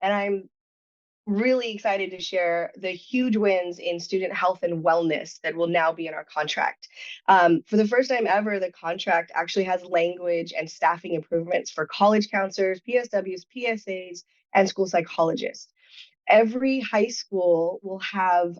and I'm really excited to share the huge wins in student health and wellness that will now be in our contract. For the first time ever, the contract actually has language and staffing improvements for college counselors, PSWs, PSAs, and school psychologists. Every high school will have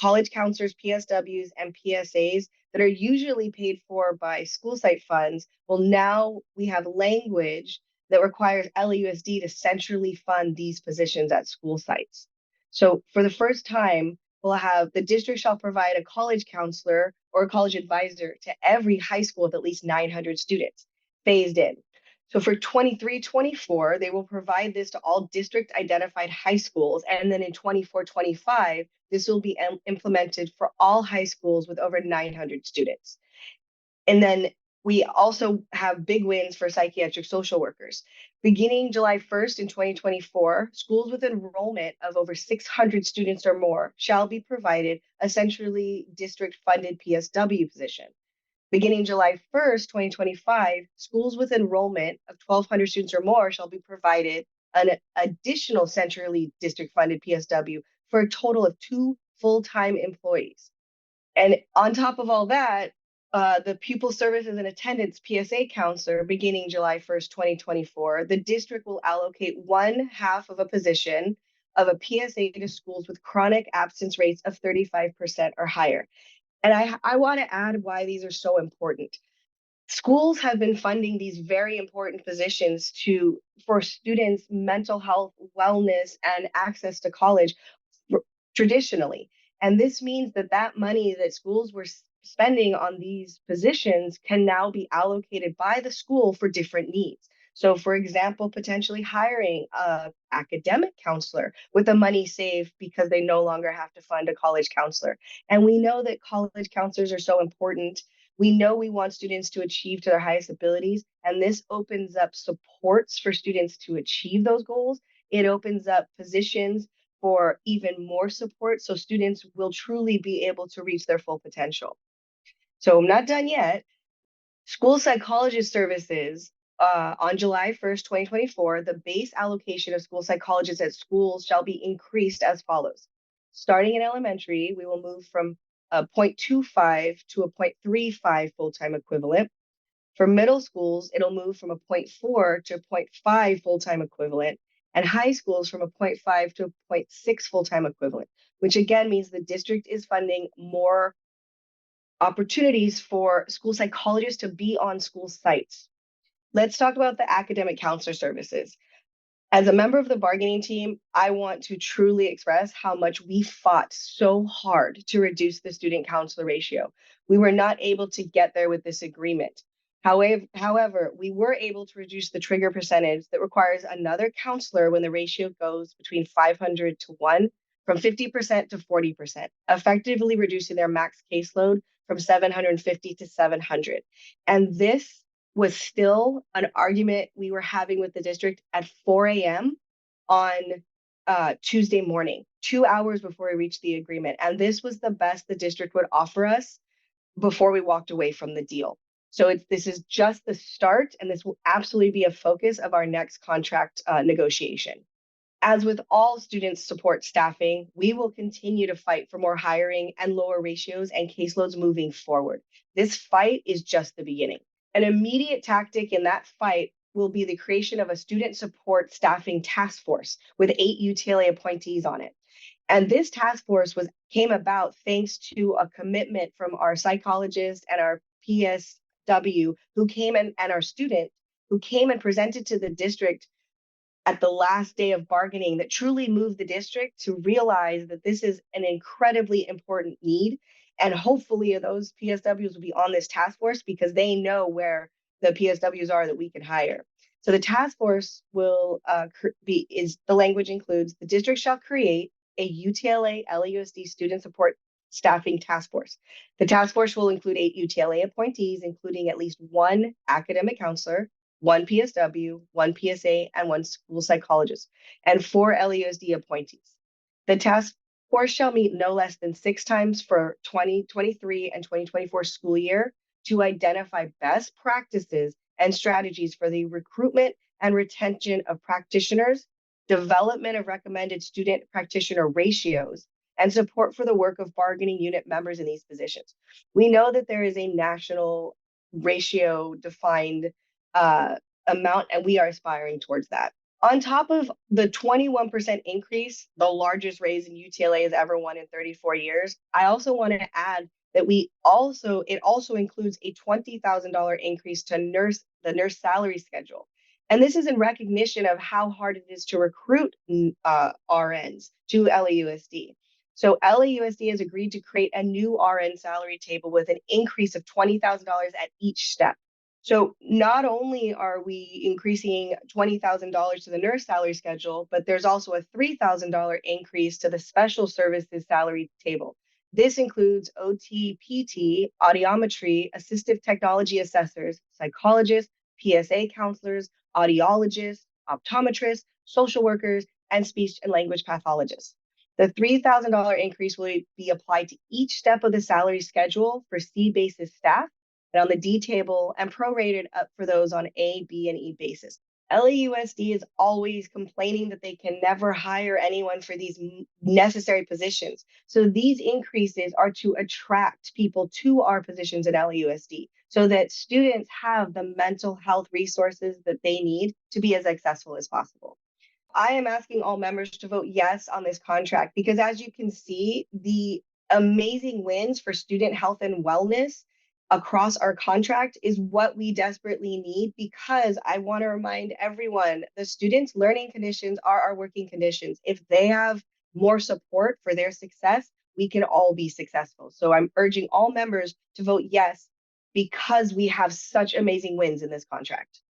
college counselors, PSWs, and PSAs that are usually paid for by school site funds. Well, now we have language that requires LAUSD to centrally fund these positions at school sites. So for the first time, we'll have the district shall provide a college counselor or a college advisor to every high school with at least 900 students phased in. So for 23-24, they will provide this to all district identified high schools. And then in 24-25, this will be implemented for all high schools with over 900 students. And then we also have big wins for psychiatric social workers. Beginning July 1st in 2024, schools with enrollment of over 600 students or more shall be provided a centrally district funded PSW position. Beginning July 1st, 2025, schools with enrollment of 1,200 students or more shall be provided an additional centrally district funded PSW for a total of 2 full-time employees. And on top of all that, the pupil services and attendance PSA counselor, beginning July 1st, 2024, the district will allocate 1/2 of a position of a PSA to schools with chronic absence rates of 35% or higher. And I want to add why these are so important. Schools have been funding these very important positions for students' mental health, wellness, and access to college traditionally. And this means that that money that schools were spending on these positions can now be allocated by the school for different needs. So, for example, potentially hiring an academic counselor with the money saved because they no longer have to fund a college counselor. And we know that college counselors are so important. We know we want students to achieve to their highest abilities, and this opens up supports for students to achieve those goals. It opens up positions for even more support so students will truly be able to reach their full potential. So I'm not done yet. School psychologist services on July 1st, 2024, the base allocation of school psychologists at schools shall be increased as follows. Starting in elementary, we will move from a 0.25 to a 0.35 full-time equivalent. For middle schools, it'll move from a 0.4 to a 0.5 full-time equivalent, and high schools from a 0.5 to a 0.6 full-time equivalent, which again means the district is funding more opportunities for school psychologists to be on school sites. Let's talk about the academic counselor services. As a member of the bargaining team, I want to truly express how much we fought so hard to reduce the student counselor ratio. We were not able to get there with this agreement. However, we were able to reduce the trigger percentage that requires another counselor when the ratio goes between 500 to 1 from 50% to 40%, effectively reducing their max caseload from 750 to 700. And this was still an argument we were having with the district at 4 a.m. on Tuesday morning, 2 hours before we reached the agreement. And this was the best the district would offer us before we walked away from the deal. So this is just the start, and this will absolutely be a focus of our next contract negotiation. As with all student support staffing, we will continue to fight for more hiring and lower ratios and caseloads moving forward. This fight is just the beginning. An immediate tactic in that fight will be the creation of a student support staffing task force with 8 UTLA appointees on it. And this task force came about thanks to a commitment from our psychologist and our PSW who came and our student who came and presented to the district at the last day of bargaining that truly moved the district to realize that this is an incredibly important need. And hopefully those PSWs will be on this task force because they know where the PSWs are that we can hire. So the task force will the language includes the district shall create a UTLA LAUSD student support staffing task force. The task force will include 8 UTLA appointees, including at least 1 academic counselor, 1 PSW, 1 PSA, and 1 school psychologist, and 4 LAUSD appointees. The task force shall meet no less than 6 times for 2023 and 2024 school year to identify best practices and strategies for the recruitment and retention of practitioners development of recommended student practitioner ratios, and support for the work of bargaining unit members in these positions. We know that there is a national ratio defined uh, amount, and we are aspiring towards that. On top of the 21% increase, the largest raise in UTLA has ever won in 34 years, I also want to add that it also includes a $20,000 increase to the nurse salary schedule. And this is in recognition of how hard it is to recruit RNs to LAUSD. So LAUSD has agreed to create a new RN salary table with an increase of $20,000 at each step. So not only are we increasing $20,000 to the nurse salary schedule, but there's also a $3,000 increase to the special services salary table. This includes OT, PT, audiometry, assistive technology assessors, psychologists, PSA counselors, audiologists, optometrists, social workers, and speech and language pathologists. The $3,000 increase will be applied to each step of the salary schedule for C basis staff and on the D table and prorated up for those on A, B, and E basis. LAUSD is always complaining that they can never hire anyone for these necessary positions. So these increases are to attract people to our positions at LAUSD so that students have the mental health resources that they need to be as successful as possible. I am asking all members to vote yes on this contract because, as you can see, the amazing wins for student health and wellness across our contract is what we desperately need, because I want to remind everyone the students' learning conditions are our working conditions. If they have more support for their success, we can all be successful. So I'm urging all members to vote yes because we have such amazing wins in this contract.